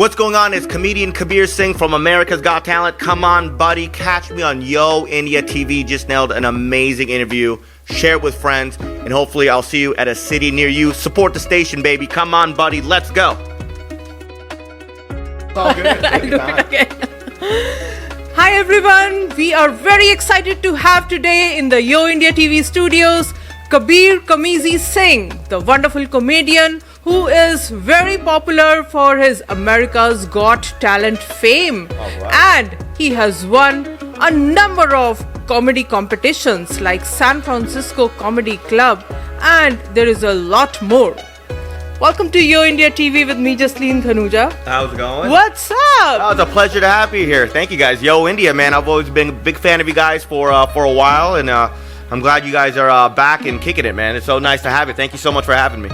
What's going on? It's comedian Kabir Singh from America's Got Talent. Come on, buddy. Catch me on YoIndiaTV. Just nailed an amazing interview. Share it with friends. And hopefully I'll see you at a city near you. Support the station, baby. Come on, buddy. Let's go. It's all good. I'll do it again. Hi, everyone. We are very excited to have today in the YoIndiaTV studios Kabir Singh, the wonderful comedian who is very popular for his America's Got Talent fame. And he has won a number of comedy competitions like San Francisco Comedy Club, and there is a lot more. Welcome to YoIndiaTV with me, Jasleen, Khanuja. How's it going? What's up? Oh, it's a pleasure to have you here. Thank you, guys. Yo, India, man. I've always been a big fan of you guys for a while, and I'm glad you guys are back and kicking it, man. It's so nice to have you. Thank you so much for having me.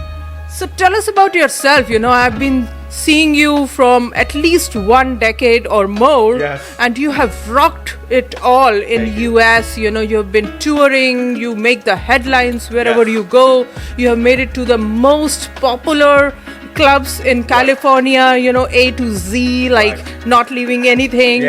So tell us about yourself. You know, I've been seeing you from at least 1 decade or more. Yes. And you have rocked it all in US. You know, you've been touring, you make the headlines wherever you go. You have made it to the most popular clubs in California, you know, A to Z, like not leaving anything.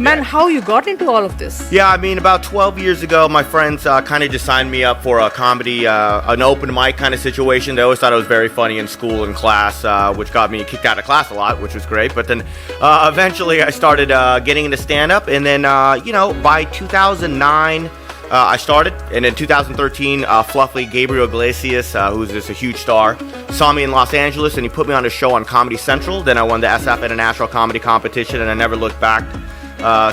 Man, how you got into all of this? Yeah, I mean, about 12 years ago, my friends kind of just signed me up for a comedy, an open mic kind of situation. They always thought I was very funny in school and class, which got me kicked out of class a lot, which was great. But then eventually I started getting into stand-up. And then, you know, by 2009, I started, and in 2013, Fluffy Gabriel Iglesias, who's just a huge star, saw me in Los Angeles, and he put me on a show on Comedy Central. Then I won the SF International Comedy Competition, and I never looked back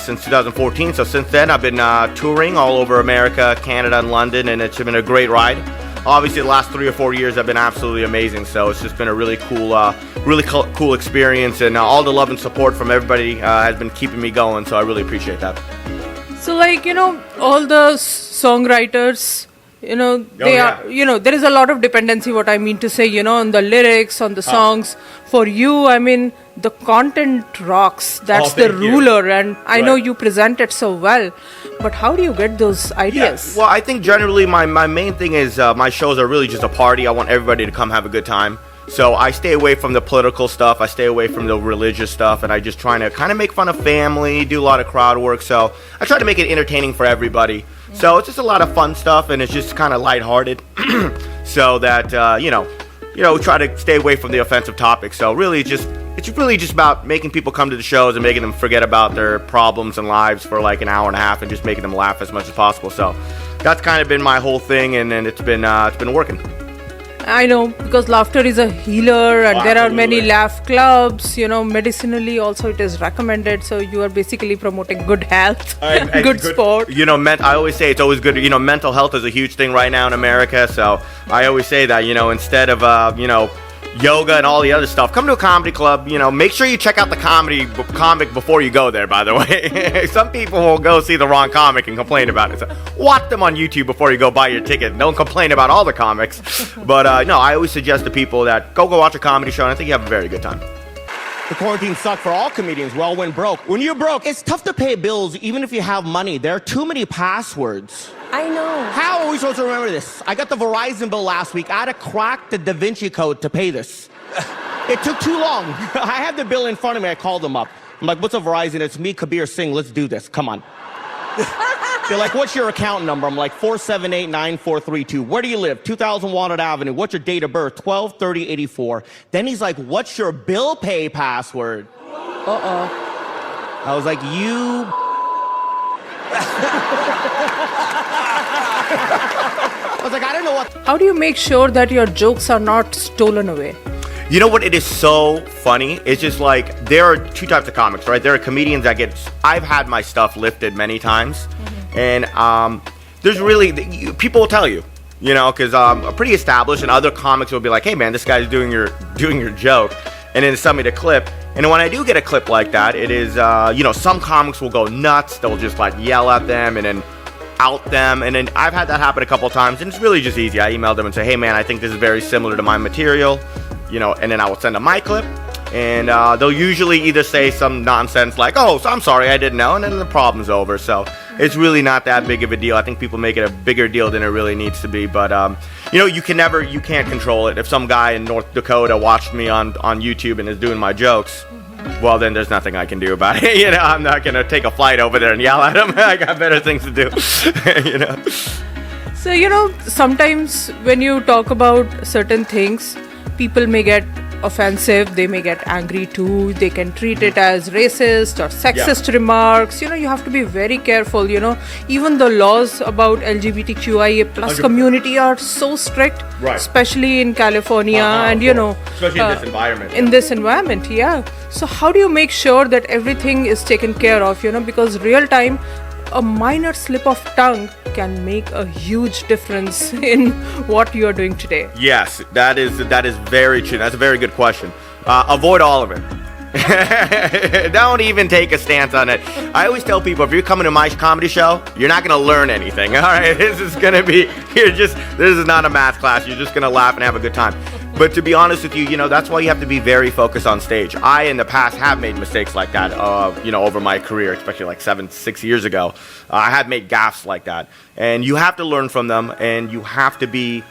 since 2014. So since then, I've been touring all over America, Canada, and London, and it's been a great ride. Obviously, the last 3 or 4 years have been absolutely amazing. So it's just been a really cool experience, and all the love and support from everybody has been keeping me going. So I really appreciate that. So, like, you know, all the songwriters, you know, are, you know, there is a lot of dependency, what I mean to say, you know, on the lyrics, on the songs. For you, I mean, the content rocks. That's the ruler. And I know you present it so well. But how do you get those ideas? Well, I think generally my main thing is my shows are really just a party. I want everybody to come have a good time. So I stay away from the political stuff, I stay away from the religious stuff, and I just try to kind of make fun of family, do a lot of crowd work, so I try to make it entertaining for everybody. So it's just a lot of fun stuff, and it's just kind of lighthearted, so that, you know, try to stay away from the offensive topics. So really it's really just about making people come to the shows and making them forget about their problems and lives for like an hour and a half and just making them laugh as much as possible. So that's kind of been my whole thing, and it's been working. I know, because laughter is a healer, and there are many laugh clubs, you know, medicinally also it is recommended. So you are basically promoting good health, good sport. You know, I always say it's always good, you know, mental health is a huge thing right now in America. So I always say that, you know, instead of, you know, yoga and all the other stuff, come to a comedy club. You know, make sure you check out the comic before you go there, by the way. Some people will go see the wrong comic and complain about it. So watch them on YouTube before you go buy your ticket. Don't complain about all the comics. But no, I always suggest to people that go watch a comedy show, and I think you have a very good time. The quarantine sucked for all comedians. We all went broke. When you're broke, it's tough to pay bills even if you have money. There are too many passwords. I know. How are we supposed to remember this? I got the Verizon bill last week. I had to crack the Da Vinci Code to pay this. It took too long. I had the bill in front of me. I called them up. I'm like, what's a Verizon? It's me, Kabir Singh. Let's do this. Come on. They're like, what's your account number? I'm like, 4789432. Where do you live? 2000 Walnut Avenue. What's your date of birth? 12/30/84. Then he's like, what's your bill pay password? I was like, you... I was like, I don't know what... How do you make sure that your jokes are not stolen away? You know what? It is so funny. It's just like, there are two types of comics, right? There are comedians that I've had my stuff lifted many times. And there's really, people will tell you, you know, because I'm pretty established, and other comics will be like, hey man, this guy's doing your joke. And then send me the clip. And when I do get a clip like that, it is, you know, some comics will go nuts. They'll just like yell at them and then out them. And then I've had that happen a couple times, and it's really just easy. I email them and say, hey man, I think this is very similar to my material. You know, and then I will send them my clip, and they'll usually either say some nonsense like, oh, so I'm sorry, I didn't know, and then the problem's over. So it's really not that big of a deal. I think people make it a bigger deal than it really needs to be. But, you know, you can't control it. If some guy in North Dakota watched me on YouTube and is doing my jokes, well, then there's nothing I can do about it. I'm not going to take a flight over there and yell at them. I got better things to do, So, sometimes when you talk about certain things, people may get offensive, they may get angry too, they can treat it as racist or sexist remarks. You have to be very careful. Even the laws about LGBTQIA plus 100%. community are so strict, Right. especially in California, and especially in this environment. in this environment, yeah. So how do you make sure that everything is taken care of? Because real time, a minor slip of tongue can make a huge difference in what you are doing today. Yes, that is very true. That's a very good question. Avoid all of it. Don't even take a stance on it. I always tell people, if you're coming to my comedy show, you're not going to learn anything. All right, this is not a math class. You're just going to laugh and have a good time. But to be honest with you, that's why you have to be very focused on stage. I, in the past, have made mistakes like that, over my career, especially like 6 years ago. I have made gaffes like that. And you have to learn from them, and you have to be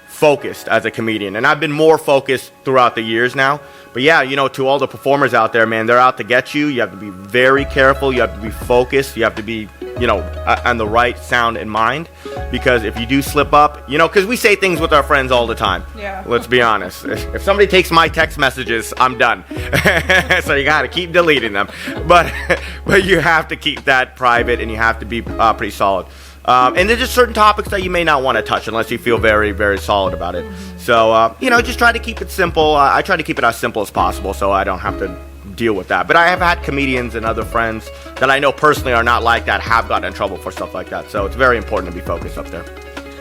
focused as a comedian. And I've been more focused throughout the years now. But yeah, to all the performers out there, man, they're out to get you. You have to be very careful. You have to be focused. You have to be, on the right sound in mind. Because if you do slip up, because we say things with our friends all the time. Yeah. Let's be honest. If somebody takes my text messages, I'm done. So you got to keep deleting them. But you have to keep that private, and you have to be pretty solid. And there's just certain topics that you may not want to touch unless you feel very, very solid about it. So, just try to keep it simple. I try to keep it as simple as possible so I don't have to deal with that. But I have had comedians and other friends that I know personally are not like that have gotten in trouble for stuff like that. So it's very important to be focused up there.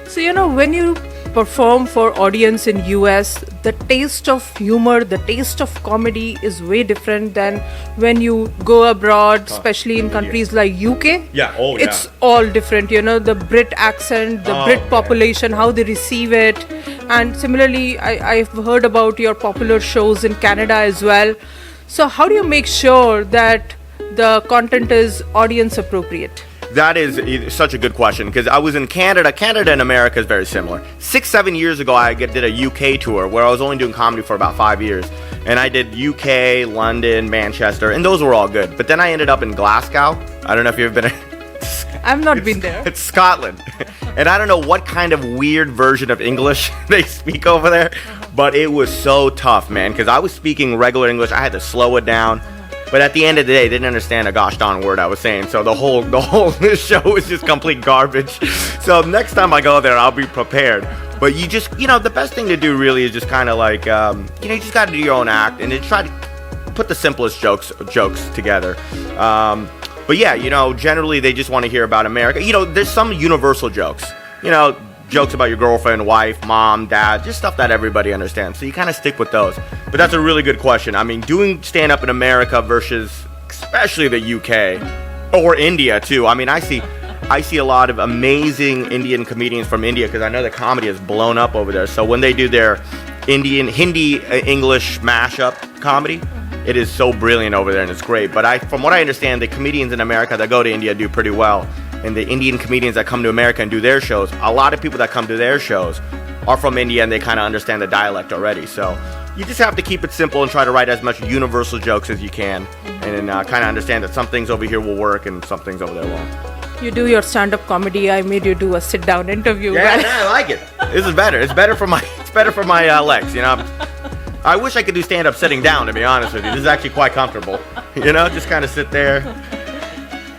So, when you perform for audience in US, the taste of humor, the taste of comedy is way different than when you go abroad, especially in countries like UK. Yeah, It's all different, the Brit accent, the Brit population, how they receive it. And similarly, I've heard about your popular shows in Canada as well. So how do you make sure that the content is audience appropriate? That is such a good question, because I was in Canada. Canada and America is very similar. 6-7 years ago, I did a UK tour where I was only doing comedy for about 5 years. And I did UK, London, Manchester, and those were all good. But then I ended up in Glasgow. I don't know if you've been... I've not been there. It's Scotland. And I don't know what kind of weird version of English they speak over there. But it was so tough, man, because I was speaking regular English. I had to slow it down. But at the end of the day, they didn't understand a gosh darn word I was saying. So the whole show was just complete garbage. So next time I go there, I'll be prepared. But you just, the best thing to do really is just kind of like, you just got to do your own act and then try to put the simplest jokes together. But yeah, generally they just want to hear about America. There's some universal jokes. Jokes about your girlfriend, wife, mom, dad, just stuff that everybody understands. So you kind of stick with those. But that's a really good question. I mean, doing stand-up in America versus especially the UK or India too. I mean, I see a lot of amazing Indian comedians from India because I know the comedy is blown up over there. So when they do their Hindi English mashup comedy, it is so brilliant over there and it's great. But from what I understand, the comedians in America that go to India do pretty well. And the Indian comedians that come to America and do their shows, a lot of people that come to their shows are from India and they kind of understand the dialect already. So you just have to keep it simple and try to write as much universal jokes as you can and then kind of understand that some things over here will work and some things over there won't. You do your stand-up comedy. I made you do a sit-down interview. Yeah, I like it. This is better. It's better for my legs, I wish I could do stand-up sitting down, to be honest with you. This is actually quite comfortable. Just kind of sit there.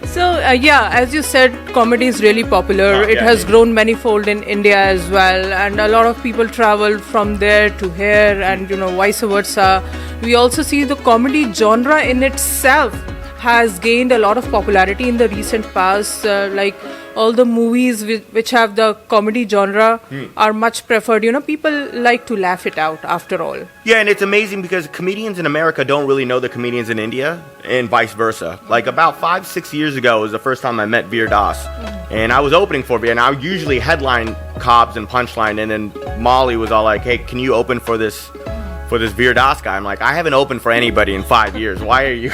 So, as you said, comedy is really popular. It has grown manifold in India as well. And a lot of people travel from there to here and, vice versa. We also see the comedy genre in itself has gained a lot of popularity in the recent past. Like all the movies which have the comedy genre are much preferred. People like to laugh it out after all. Yeah, and it's amazing because comedians in America don't really know the comedians in India and vice versa. Like about 5-6 years ago was the first time I met Veer Das. And I was opening for Veer, and I usually headline Cobbs and Punchline, and then Molly was all like, hey, can you open for this Veer Das guy? I'm like, I haven't opened for anybody in 5 years. Why are you...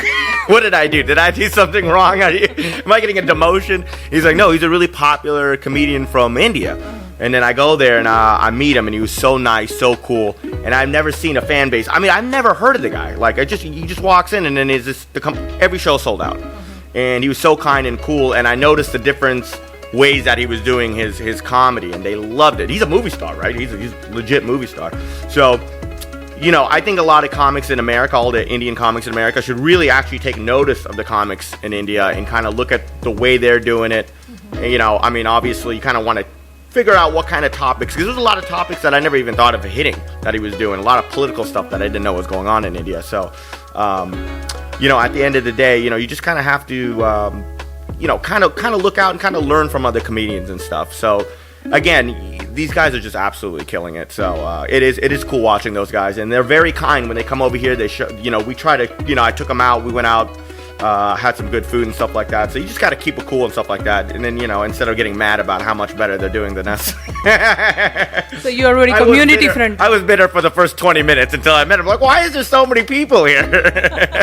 What did I do? Did I do something wrong? Am I getting a demotion? He's like, no, he's a really popular comedian from India. And then I go there and I meet him, and he was so nice, so cool. And I've never seen a fan base. I mean, I've never heard of the guy. Like, he just walks in, and then every show sold out. And he was so kind and cool. And I noticed the difference ways that he was doing his comedy, and they loved it. He's a movie star, right? He's a legit movie star. So, I think a lot of comics in America, all the Indian comics in America, should really actually take notice of the comics in India and kind of look at the way they're doing it. I mean, obviously, you kind of want to figure out what kind of topics, because there's a lot of topics that I never even thought of hitting that he was doing. A lot of political stuff that I didn't know was going on in India. So, at the end of the day, you just kind of have to, kind of look out and kind of learn from other comedians and stuff. So, again, these guys are just absolutely killing it. So it is cool watching those guys, and they're very kind when they come over here. They show, we try to, I took them out. We went out. Had some good food and stuff like that. So you just got to keep it cool and stuff like that. And then, instead of getting mad about how much better they're doing than us. So you are very community friendly. I was bitter for the first 20 minutes until I met him. Like, why is there so many people here?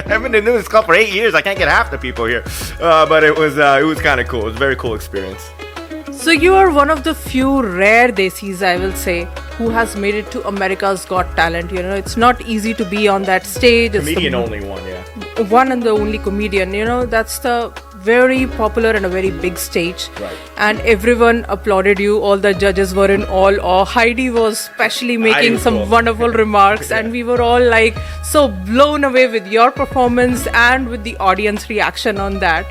I've been in this club for 8 years. I can't get half the people here. But it was kind of cool. It was a very cool experience. So you are one of the few rare desis, I will say, who has made it to America's Got Talent. It's not easy to be on that stage. Comedian only one, yeah. One and the only comedian. That's the very popular and a very big stage. Right. And everyone applauded you. All the judges were in awe. Heidi was especially making some wonderful remarks. Yeah. And we were all like so blown away with your performance and with the audience reaction on that.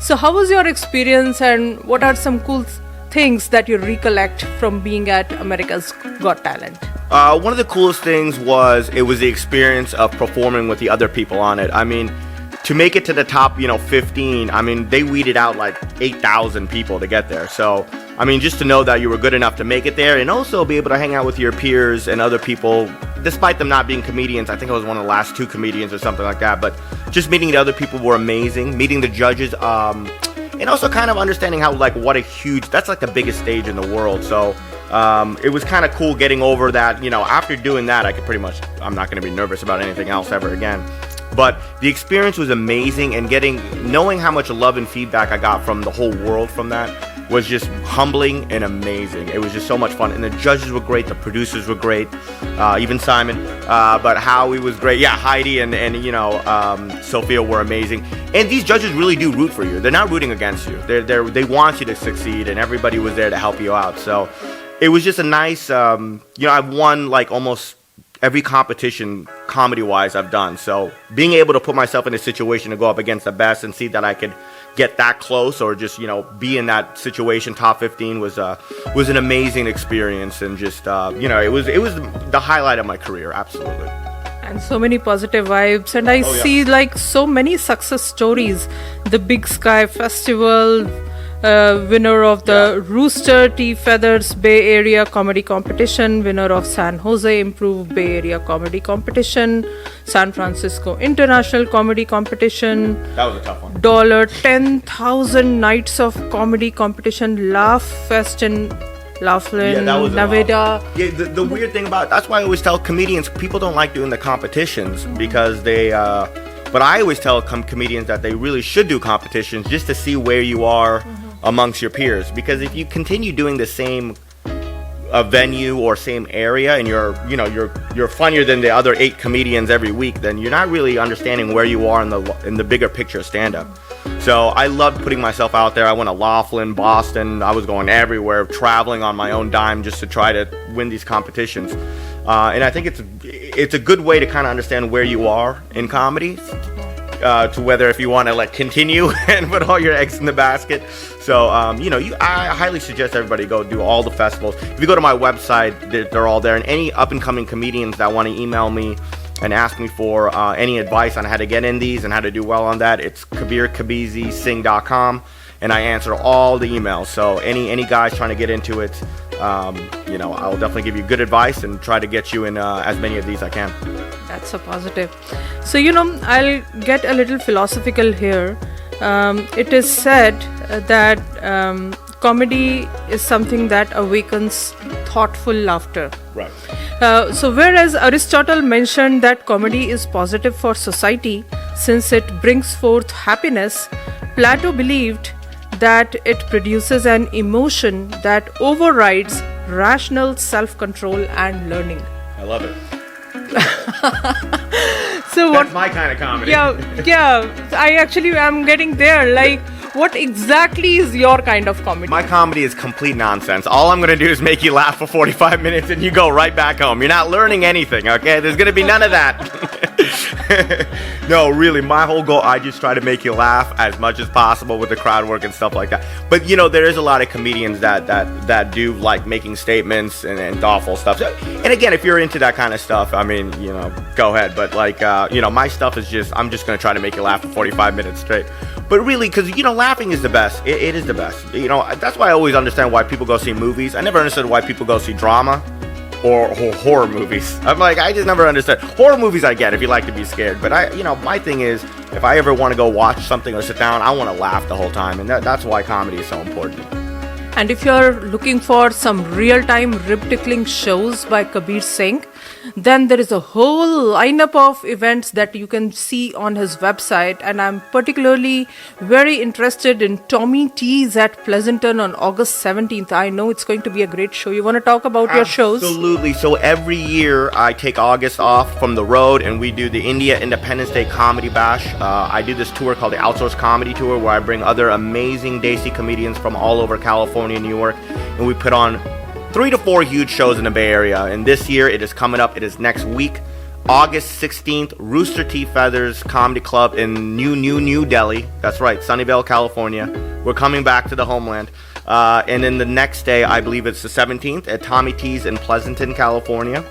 So how was your experience, and what are some cool things that you recollect from being at America's Got Talent? One of the coolest things was the experience of performing with the other people on it. I mean, to make it to the top, 15, I mean, they weeded out like 8,000 people to get there. So, I mean, just to know that you were good enough to make it there, and also be able to hang out with your peers and other people, despite them not being comedians. I think I was one of the last 2 comedians or something like that. But just meeting the other people were amazing. Meeting the judges, and also kind of understanding how, that's like the biggest stage in the world. So it was kind of cool getting over that. After doing that, I'm not going to be nervous about anything else ever again. But the experience was amazing, and knowing how much love and feedback I got from the whole world from that was just humbling and amazing. It was just so much fun, and the judges were great, the producers were great, even Simon, but Howie was great. Yeah, Heidi and Sophia were amazing. And these judges really do root for you. They're not rooting against you. They want you to succeed, and everybody was there to help you out. So it was just a nice, I've won like almost every competition comedy-wise I've done. So being able to put myself in a situation to go up against the best and see that I could get that close, or just be in that situation, top 15, was an amazing experience, and just it was the highlight of my career, absolutely. And so many positive vibes, and I see like so many success stories. The Big Sky Festival, winner of the Rooster T. Feathers Bay Area Comedy Competition, winner of San Jose Improved Bay Area Comedy Competition, San Francisco International Comedy Competition. That was a tough one. $10,000 Nights of Comedy Competition, Laugh Fest in Laughlin, Nevada. Yeah, the weird thing about that's why I always tell comedians, people don't like doing the competitions because they. But I always tell comedians that they really should do competitions just to see where you are amongst your peers. Because if you continue doing the same venue or same area, and you're funnier than the other 8 comedians every week, then you're not really understanding where you are in the bigger picture of stand-up. So I loved putting myself out there. I went to Laughlin, Boston. I was going everywhere, traveling on my own dime just to try to win these competitions. And I think it's a good way to kind of understand where you are in comedy, to whether if you want to continue and put all your eggs in the basket. So I highly suggest everybody go do all the festivals. If you go to my website, they're all there. And any up and coming comedians that want to email me and ask me for any advice on how to get in these and how to do well on that, it's KabirSingh.com, and I answer all the emails. So any guys trying to get into it, I'll definitely give you good advice and try to get you in as many of these I can. That's so positive. So I'll get a little philosophical here. It is said that comedy is something that awakens thoughtful laughter. Right. So whereas Aristotle mentioned that comedy is positive for society since it brings forth happiness, Plato believed that it produces an emotion that overrides rational self-control and learning. I love it. So That's my kind of comedy. yeah, I actually am getting there. Like, what exactly is your kind of comedy? My comedy is complete nonsense. All I'm going to do is make you laugh for 45 minutes and you go right back home. You're not learning anything, okay? There's going to be none of that. No, really, my whole goal, I just try to make you laugh as much as possible with the crowd work and stuff like that. But, you know, there is a lot of comedians that do like making statements and thoughtful stuff. So, and again, if you're into that kind of stuff, I mean, you know, go ahead. But like, you know, my stuff is just, I'm just going to try to make you laugh for 45 minutes straight. But really, because, you know, laughing is the best. It is the best. You know, that's why I always understand why people go see movies. I never understood why people go see drama or horror movies. I'm like, I just never understood. Horror movies I get if you like to be scared. But you know, my thing is, if I ever want to go watch something or sit down, I want to laugh the whole time. And that's why comedy is so important. And if you're looking for some real-time rib-tickling shows by Kabir Singh, then there is a whole lineup of events that you can see on his website. And I'm particularly very interested in Tommy T's at Pleasanton on August 17th. I know it's going to be a great show. You want to talk about your shows? Absolutely. So every year I take August off from the road and we do the India Independence Day Comedy Bash. I do this tour called the Outsourced Comedy Tour where I bring other amazing Desi comedians from all over California and New York, and we put on 3 to 4 huge shows in the Bay Area. And this year it is coming up. It is next week, August 16th, Rooster Teeth Feathers Comedy Club in New Delhi. That's right, Sunnyvale, California. We're coming back to the homeland. And then the next day, I believe it's the 17th, at Tommy T's in Pleasanton, California.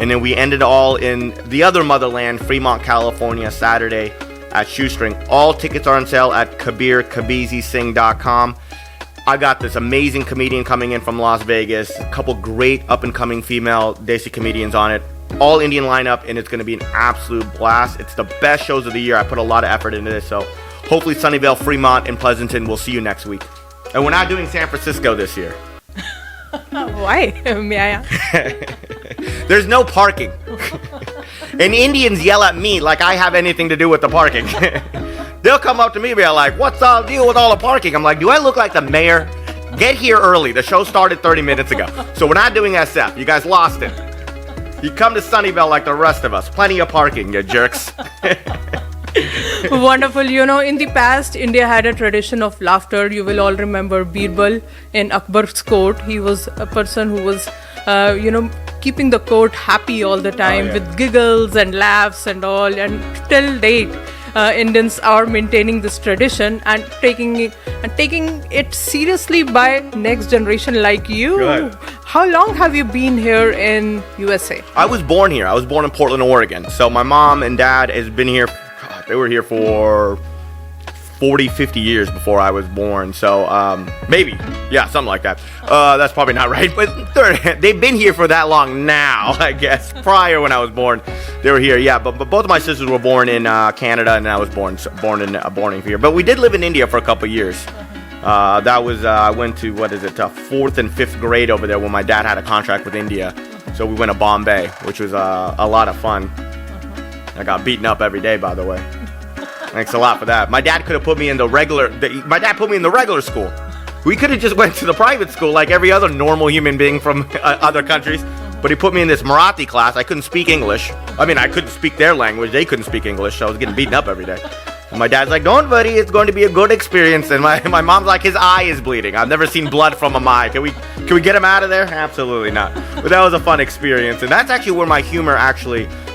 And then we end it all in the other motherland, Fremont, California, Saturday at Shoestring. All tickets are on sale at KabirSingh.com. I got this amazing comedian coming in from Las Vegas, a couple great up-and-coming female Desi comedians on it, all Indian lineup, and it's going to be an absolute blast. It's the best shows of the year. I put a lot of effort into this, so hopefully Sunnyvale, Fremont, and Pleasanton will see you next week. And we're not doing San Francisco this year. Why? May I ask? There's no parking. And Indians yell at me like I have anything to do with the parking. They'll come up to me and be like, what's the deal with all the parking? I'm like, do I look like the mayor? Get here early. The show started 30 minutes ago. So we're not doing SF. You guys lost it. You come to Sunnyvale like the rest of us. Plenty of parking, you jerks. Wonderful. You know, in the past, India had a tradition of laughter. You will all remember Birbal in Akbar's court. He was a person who was, keeping the court happy all the time with giggles and laughs and all. And till date, Indians are maintaining this tradition and taking it seriously by next generation like you. Good. How long have you been here in USA? I was born here. I was born in Portland, Oregon. So my mom and dad has been here. God, they were here for 40, 50 years before I was born. So maybe, yeah, something like that. That's probably not right, but they've been here for that long now, I guess. Prior, when I was born, they were here. Yeah, but both of my sisters were born in Canada, and I was born in here. But we did live in India for a couple of years. That was I went to 4th and 5th grade over there when my dad had a contract with India. So we went to Bombay, which was a lot of fun. I got beaten up every day, by the way. Thanks a lot for that. My dad could have put me in the regular school. We could have just went to the private school like every other normal human being from other countries. But he put me in this Marathi class. I couldn't speak English. I mean, I couldn't speak their language. They couldn't speak English, so I was getting beaten up every day. And my dad's like, don't worry, it's going to be a good experience. And my mom's like, his eye is bleeding. I've never seen blood from a eye. Can we get him out of there? Absolutely not. But that was a fun experience. And that's actually where my humor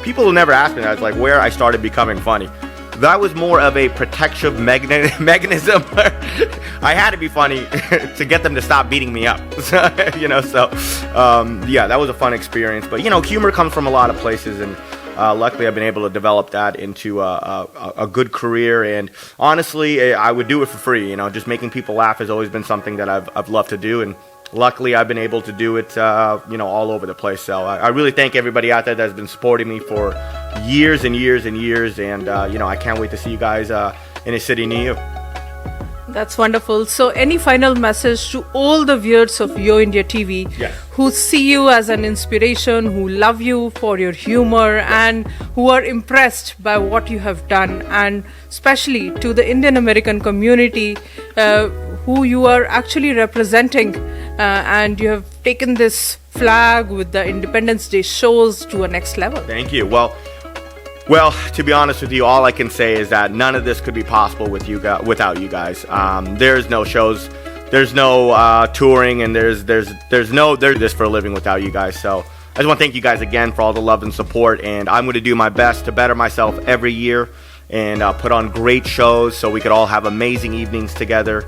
people will never ask me that. It's like where I started becoming funny. That was more of a protective mechanism. I had to be funny to get them to stop beating me up. That was a fun experience. But, humor comes from a lot of places, and luckily I've been able to develop that into a good career. And honestly, I would do it for free. Just making people laugh has always been something that I've loved to do. And luckily I've been able to do it, all over the place. So I really thank everybody out there that's been supporting me for years and years and years. And, I can't wait to see you guys in a city near you. That's wonderful. So any final message to all the viewers of YoIndiaTV who see you as an inspiration, who love you for your humor, and who are impressed by what you have done, and especially to the Indian American community who you are actually representing and you have taken this flag with the Independence Day shows to a next level. Thank you. Well, to be honest with you, all I can say is that none of this could be possible with you without you guys. There's no shows, there's no touring, and there's this for a living without you guys. So I just want to thank you guys again for all the love and support, and I'm going to do my best to better myself every year and put on great shows so we could all have amazing evenings together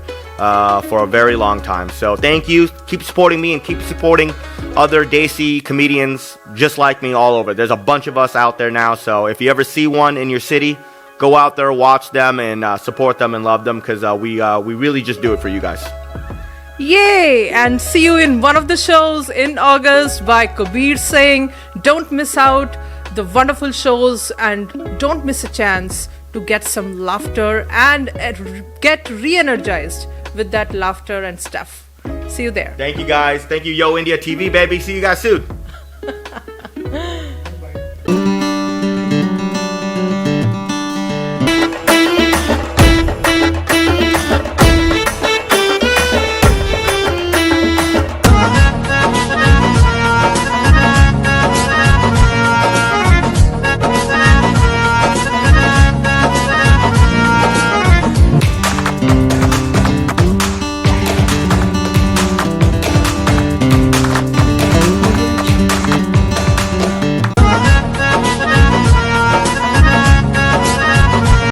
for a very long time. So thank you. Keep supporting me and keep supporting other Desi comedians just like me all over. There's a bunch of us out there now, so if you ever see one in your city, go out there, watch them, and support them and love them, because we really just do it for you guys. Yay! And see you in one of the shows in August by Kabir Singh. Don't miss out the wonderful shows, and don't miss a chance to get some laughter and get re-energized with that laughter and stuff. See you there. Thank you guys. Thank you, YoIndiaTV, baby. See you guys soon.